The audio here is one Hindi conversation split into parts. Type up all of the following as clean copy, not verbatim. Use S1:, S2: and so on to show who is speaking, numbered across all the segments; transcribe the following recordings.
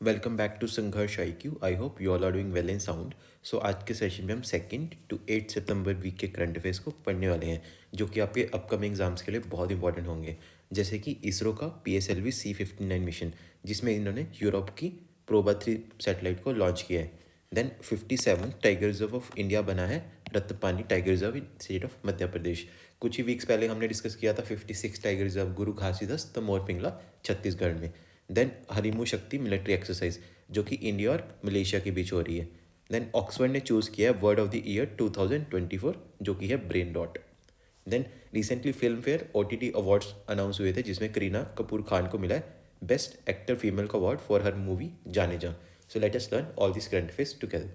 S1: Welcome back to Sangharsh IQ। I hope you all are doing well and sound. So आज के सेशन में हम 2 टू 8 सितंबर वीक के करंट अफेयर्स को पढ़ने वाले हैं, जो कि आपके अपकमिंग एग्जाम्स के लिए बहुत इंपॉर्टेंट होंगे। जैसे कि इसरो का PSLV C59 मिशन, जिसमें इन्होंने यूरोप की प्रोबा 3 सैटेलाइट को लॉन्च किया है। Then 57 tiger reserve of India बना है Ratapani tiger reserve in state of Madhya Pradesh. कुछ ही वीक्स पहले हमने डिस्कस किया था 56 टाइगर रिजर्व गुरु घासीदास तमोर पिंगला छत्तीसगढ़ में। देन हरिमू शक्ति मिलिट्री एक्सरसाइज, जो कि इंडिया और मलेशिया के बीच हो रही है। देन ऑक्सफर्ड ने चूज़ किया है वर्ड ऑफ द ईयर 2024, जो कि है brain dot. Then recently Filmfare OTT awards announce हुए थे, जिसमें करीना कपूर खान को मिला है बेस्ट एक्टर फीमेल का award for her movie Jaane Jaan. So let us learn all this current affairs together.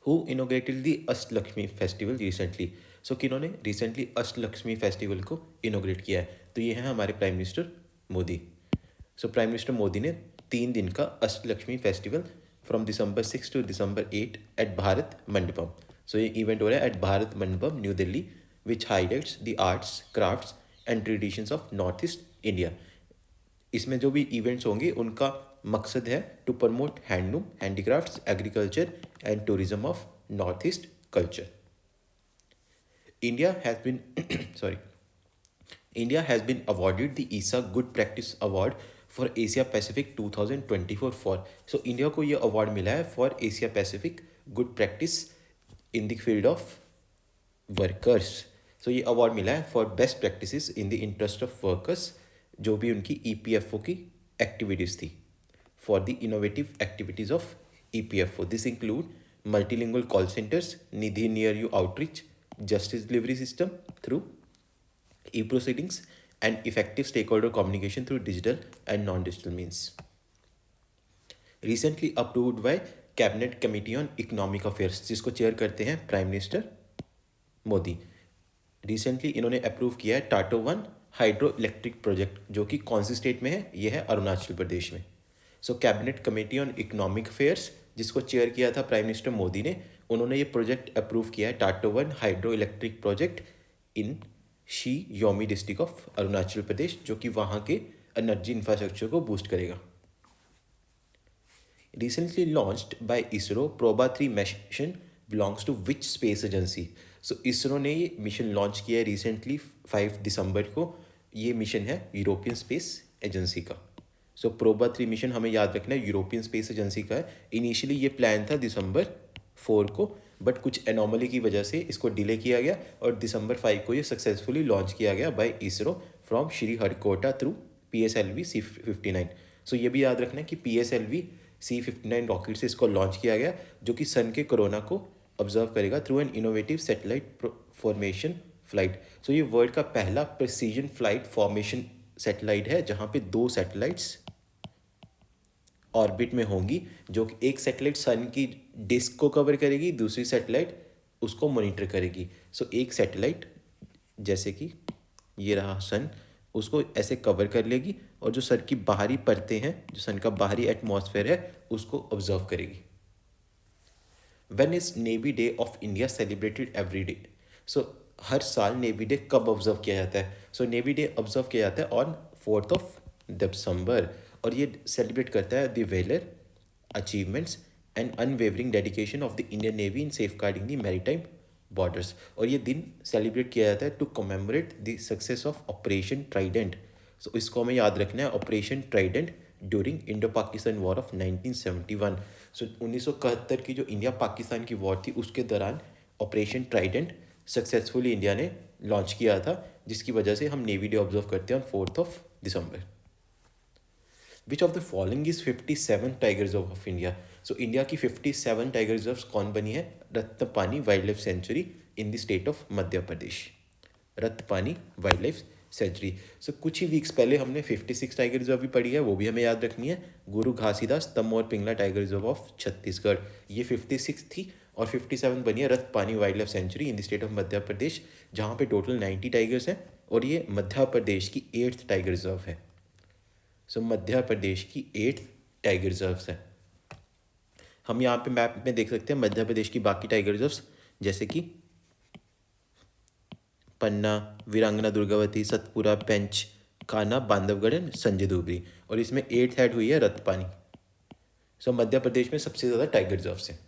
S1: Who inaugurated the Ashtalakshmi festival recently. So किन्होंने रिसेंटली अष्टलक्ष्मी फेस्टिवल को इनोग्रेट किया है? तो ये है हमारे prime minister Modi. So prime minister Modi ने 3 दिन का Ashtalakshmi festival from December 6 to December 8 at Bharat Mandapam. So ये इवेंट हो रहा है at Bharat Mandapam New Delhi, which highlights the arts crafts and traditions of north east India. इसमें जो भी इवेंट्स होंगे उनका मकसद है to promote handloom, handicrafts, agriculture and tourism of north east culture. India has been sorry, India has been awarded the ESA Good Practice Award for Asia Pacific 2024 for। So India को ये अवार्ड मिला है for Asia Pacific good practice in the field of workers. So ये अवार्ड मिला है for best practices in the interest of workers, जो भी उनकी EPFO की एक्टिविटीज़ थी, for the innovative activities of EPFO। This include multilingual call centres, Nidhi near you outreach, justice delivery system through e-proceedings, and effective stakeholder communication through digital and non-digital means. Recently approved by Cabinet Committee on Economic Affairs, जिसको चेयर करते हैं प्राइम मिनिस्टर मोदी। रिसेंटली इन्होंने अप्रूव किया है टाटो 1 हाइड्रो इलेक्ट्रिक प्रोजेक्ट, जो कि कौन सी स्टेट में है? ये है अरुणाचल प्रदेश में। So cabinet committee on economic affairs, जिसको चेयर किया था प्राइम मिनिस्टर मोदी ने, उन्होंने ये प्रोजेक्ट अप्रूव किया है Tato 1 hydro electric project in Shi Yomi district of Arunachal Pradesh, जो कि वहाँ के एनर्जी इंफ्रास्ट्रक्चर को बूस्ट करेगा। Recently launched by ISRO Proba 3 mission belongs to which space agency. So ISRO ने ये मिशन लॉन्च किया है रिसेंटली 5 दिसंबर को। ये मिशन है यूरोपियन स्पेस एजेंसी का। सो प्रोबा 3 मिशन हमें याद रखना है यूरोपियन स्पेस एजेंसी का है। इनिशियली ये प्लान था December 4 को, बट कुछ एनॉमली की वजह से इसको डिले किया गया और December 5 को ये सक्सेसफुली लॉन्च किया गया by ISRO from Sriharikota through PSLV C59। So ये भी याद रखना है कि PSLV C59 रॉकेट से इसको लॉन्च किया गया, जो कि सन के कोरोना को ऑब्जर्व करेगा through an innovative satellite formation flight. So ये वर्ल्ड का पहला प्रिसीजन फ्लाइट फॉर्मेशन सैटेलाइट है, जहाँ पे 2 सैटेलाइट्स ऑर्बिट में होंगी, जो कि एक सैटेलाइट सन की डिस्क को कवर करेगी, दूसरी सैटेलाइट उसको मॉनिटर करेगी। सो एक सैटेलाइट जैसे कि ये रहा सन, उसको ऐसे कवर कर लेगी और जो सन की बाहरी परतें हैं, जो सन का बाहरी एटमॉस्फेयर है, उसको ऑब्जर्व करेगी। When is Navy Day of India celebrated every day. So हर साल नेवी डे कब ऑब्जर्व किया जाता है? सो नेवी डे ऑब्जर्व किया जाता है ऑन 4 दिसंबर, और ये सेलिब्रेट करता है the valour achievements and unwavering dedication of the Indian Navy in safeguarding the maritime borders. और ये दिन सेलिब्रेट किया जाता है to commemorate the success of Operation Trident. So इसको हमें याद रखना है, Operation Trident during Indo Pakistan war of 1971। So 1971 की जो इंडिया पाकिस्तान की वॉर थी, उसके दौरान ऑपरेशन ट्राइडेंट सक्सेसफुली इंडिया ने लॉन्च किया था, जिसकी वजह से हम नेवी डे ऑब्जर्व करते हैं on 4 December. Which of the following is 57 tiger reserve of India. So India की 57 टाइगर रिजर्व कौन बनी है? Ratapani wildlife sanctuary in the state of Madhya Pradesh. Ratapani wildlife sanctuary. So कुछ ही वीक्स पहले हमने 56 टाइगर रिजर्व भी पढ़ी है, वो भी हमें याद रखनी है। Guru Ghasidas Tamor Pingla tiger reserve of Chhattisgarh, ये 56 थी, और 57 बनी है Ratapani wildlife sanctuary in the state of Madhya Pradesh, जहाँ पे टोटल 90 टाइगर्स हैं, और ये मध्य प्रदेश की 8th टाइगर रिजर्व है। सो मध्य प्रदेश की 8 टाइगर रिजर्व्स है। हम यहाँ पे मैप में देख सकते हैं मध्य प्रदेश की बाकी टाइगर रिजर्व्स, जैसे कि पन्ना, वीरांगना दुर्गावती, सतपुरा, पेंच, कान्हा बांधवगढ़ एंड संजय धुबरी, और इसमें 8th ऐड हुई है रतपानी। सो मध्य प्रदेश में सबसे ज़्यादा टाइगर रिजर्व्स हैं।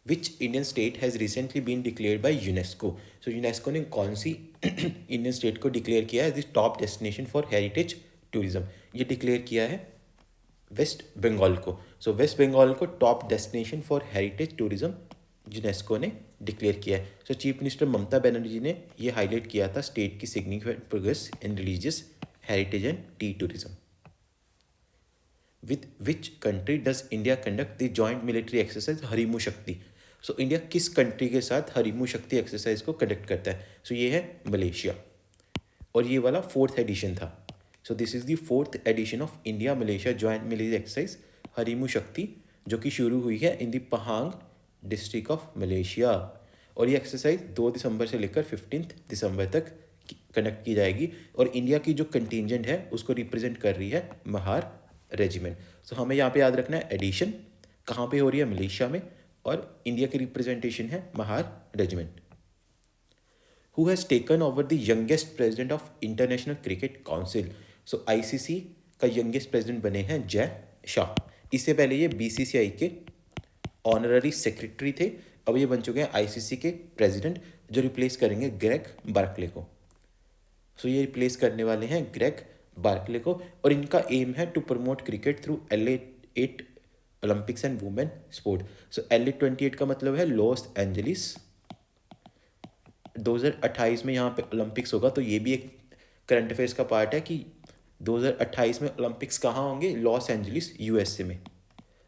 S1: Which Indian state has recently been declared by UNESCO. So UNESCO ने कौन सी इंडियन स्टेट को डिक्लेयर किया है as the top destination for heritage tourism? ये डिक्लेयर किया है वेस्ट बंगाल को। सो वेस्ट बंगाल को top destination for heritage tourism UNESCO ने डिक्लेयर किया है। So chief minister Mamata Banerjee ने ये हाईलाइट किया था स्टेट की significant progress in religious heritage and T tourism. With which country does India conduct the joint military exercise Harimau Shakti? So India किस कंट्री के साथ हरिमू शक्ति एक्सरसाइज को कंडक्ट करता है? सो ये है मलेशिया, और ये वाला 4th एडिशन था। So this is the 4th edition of India Malaysia joint military exercise Harimau Shakti, जो कि शुरू हुई है in the Pahang district of Malaysia, और ये एक्सरसाइज 2 दिसंबर से लेकर 15 दिसंबर तक कंडक्ट की जाएगी। और इंडिया की जो कंटिजेंट है उसको रिप्रेजेंट कर रही है महार रेजिमेंट। तो हमें यहाँ पे याद रखना है एडिशन कहाँ पे हो रही है, मलेशिया में, और इंडिया की रिप्रेजेंटेशन है Mahar regiment. Who has taken over the youngest president of international cricket council? So ICC का यंगेस्ट प्रेसिडेंट बने हैं जय शाह। इससे पहले ये बीसीसीआई के ऑनररी सेक्रेटरी थे, अब ये बन चुके हैं आईसीसी के प्रेसिडेंट, जो रिप्लेस करेंगे ग्रेग बार्कले को। सो ये रिप्लेस करने वाले हैं ग्रेग बार्कले को, और इनका एम है to promote cricket through LA8 Olympics and women sport. So LA28 का मतलब है लॉस एंजलिस। 2028 में यहाँ पे ओलंपिक्स होगा, तो ये भी एक करंट अफेयर्स का पार्ट है कि 2028 में ओलंपिक्स कहाँ होंगे, लॉस एंजलिस USA में,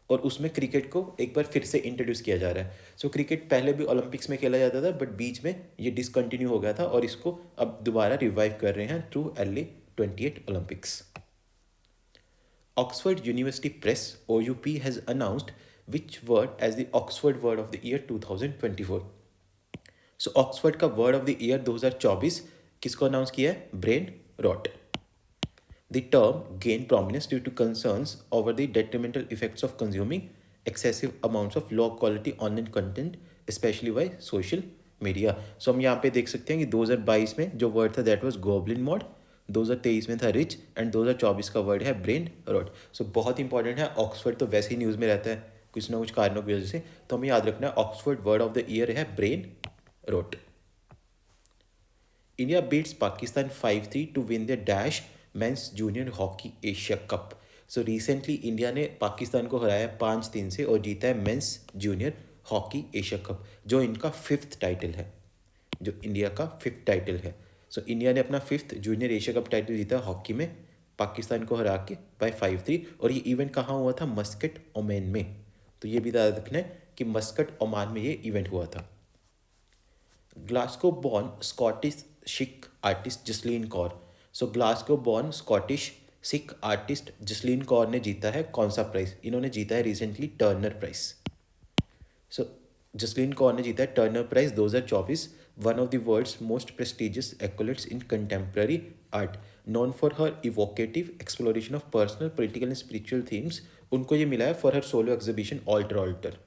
S1: और उसमें क्रिकेट को एक बार फिर से इंट्रोड्यूस किया जा रहा है। सो क्रिकेट पहले भी ओलंपिक्स में खेला जाता था, बट बीच में ये डिसकंटिन्यू हो गया था, और इसको अब दोबारा रिवाइव कर रहे हैं through LA28 Olympics. Oxford University Press OUP has announced which word as the Oxford Word of the Year 2024. So Oxford का Word of the Year 2024 किसको अनाउंस किया है? Brain rot. The term gained prominence due to concerns over the detrimental effects of consuming excessive amounts of low quality online content, especially by social media. So हम यहाँ पे देख सकते हैं कि 2022 में जो वर्ड था दैट वाज गोब्लिन मॉड, 2023 में था रिच, एंड 2024 का वर्ड है ब्रेन रॉट। सो बहुत इंपॉर्टेंट है। ऑक्सफर्ड तो वैसे ही न्यूज़ में रहता है कुछ ना कुछ कारणों की वजह से, तो हमें याद रखना है Oxford word of the year है brain rot. India beats Pakistan 5-3 to win the dash men's junior hockey Asia Cup. So recently India ने पाकिस्तान को हराया 5-3 से और जीता है men's junior hockey Asia Cup, जो इनका 5th टाइटल है, जो इंडिया का 5th टाइटल है। सो इंडिया ने अपना 5th junior Asia cup title जीता हॉकी में पाकिस्तान को हरा के बाय 5-3, और ये इवेंट कहाँ हुआ था? मस्कट ओमान में। तो ये भी याद रखना है कि मस्कट ओमान में ये इवेंट हुआ था। Glasgow born Scottish Sikh artist Jasleen Kaur. So Glasgow born Scottish Sikh artist Jasleen Kaur ने जीता है कौन सा प्राइज? इन्होंने जीता है recently Turner prize. So Jasleen Kaur ने जीता है Turner prize 2024, one of the world's most prestigious accolades in contemporary art, known for her evocative exploration of personal political and spiritual themes. उनको ये मिला है for her solo exhibition alter alter.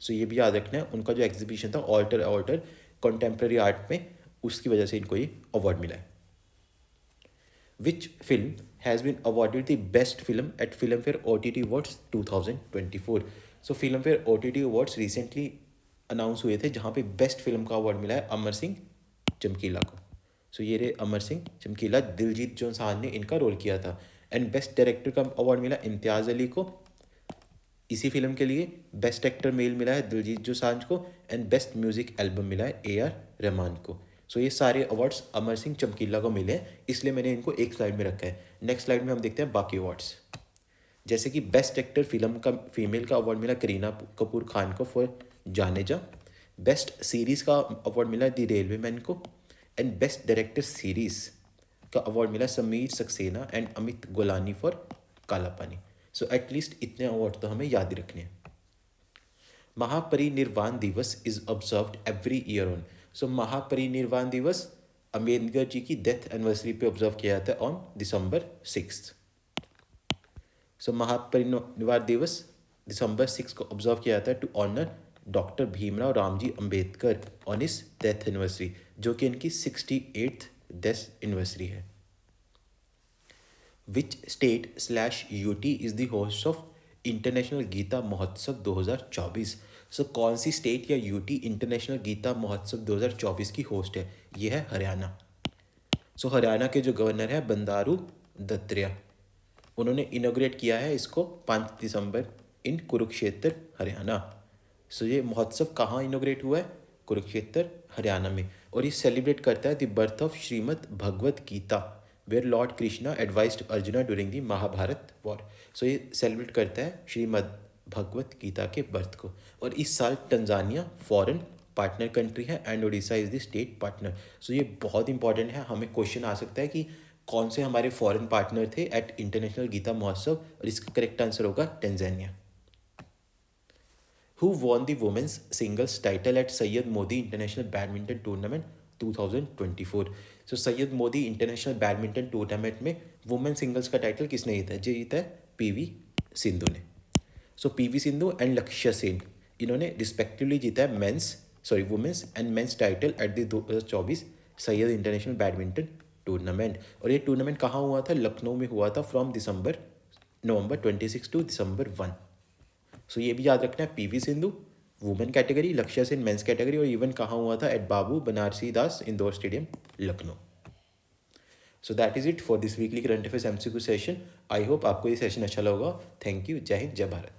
S1: सो ये भी याद रखना है, उनका जो एग्जीबिशन था ऑल्टर ऑल्टर कंटेम्प्रेरी आर्ट में, उसकी वजह से इनको ये अवार्ड मिला है। Which film has been awarded the best film at Filmfare OTT awards 2024। So Filmfare OTT awards recently announce हुए थे, जहाँ पे बेस्ट फिल्म का अवार्ड मिला है अमर सिंह चमकीला को। सो ये रे अमर सिंह चमकीला, दिलजीत दोसांझ ने इनका रोल किया था। एंड बेस्ट डायरेक्टर का अवार्ड मिला इम्तियाज़ अली को इसी फिल्म के लिए। बेस्ट एक्टर मेल मिला है दिलजीत दोसांझ को, एंड बेस्ट म्यूजिक एल्बम मिला है AR रहमान को। सो ये सारे अवार्ड्स अमर सिंह चमकीला को मिले हैं, इसलिए मैंने इनको एक स्लाइड में रखा है। नेक्स्ट स्लाइड में हम देखते हैं बाकी अवार्ड्स, जैसे कि बेस्ट एक्टर फिल्म का फीमेल का अवार्ड मिला करीना कपूर खान को फॉर जानेजा। बेस्ट सीरीज़ का अवार्ड मिला द रेलवे मैन को, एंड बेस्ट डायरेक्टर सीरीज़ का अवार्ड मिला Sameer Saxena and Amit Golani for काला पानी। सो एटलीस्ट इतने अवार्ड तो हमें याद ही रखने हैं। Mahaparinirvan Diwas is observed every year on. So Mahaparinirvan Diwas Ambedkar जी की डेथ एनिवर्सरी पे ऑब्जर्व किया जाता है ऑन December 6। सो महापरिनिर्वाण दिवस December 6 को ऑब्जर्व किया जाता है to honour doctor Bhimrao Ramji Ambedkar on his death anniversary, जो कि इनकी 68th डेथ एनिवर्सरी है। Which state slash UT is the host of international Gita Mahotsav 2024। So कौन सी स्टेट या यूटी इंटरनेशनल गीता महोत्सव 2024 की होस्ट है? ये है हरियाणा। सो हरियाणा के जो गवर्नर है बंडारू दत्तात्रेय, उन्होंने इनोग्रेट किया है इसको 5 दिसंबर इन कुरुक्षेत्र हरियाणा। सो ये महोत्सव कहाँ इनोग्रेट हुआ है? कुरुक्षेत्र हरियाणा में। और ये सेलिब्रेट करता है the birth of Shrimad Bhagavad Gita where Lord Krishna advised Arjuna during the Mahabharata war. So ये सेलिब्रेट करता है श्रीमद् भगवत गीता के बर्थ को। और इस साल तंजानिया फॉरेन पार्टनर कंट्री है and Orissa is the state partner. So ये बहुत इंपॉर्टेंट है, हमें क्वेश्चन आ सकता है कि कौन से हमारे फॉरेन पार्टनर थे एट इंटरनेशनल गीता महोत्सव, और इसका करेक्ट आंसर होगा Tanzania. Who won the women's singles title at Syed Modi International Badminton Tournament 2024? So Syed Modi international badminton tournament में वुमेन सिंगल्स का टाइटल किसने जीता है? जीता है पीवी सिंधु ने। सो पीवी सिंधु एंड लक्ष्य सेन, इन्होंने रिस्पेक्टिवली जीता है women's and men's title at the 2024 Syed international badminton tournament. और ये टूर्नामेंट कहाँ हुआ था? लखनऊ में हुआ था फ्रॉम नवंबर 26 टू दिसंबर 1। सो ये भी याद रखना है, PV Sindhu women category, Lakshya Sen men's category, और इवन कहाँ हुआ था? At Babu Banarasi Das Indore stadium Lucknow. So that is it for this weekly current affairs MCQ session. I hope आपको ये सेशन अच्छा लगा। Thank you. जय हिंद, जय भारत।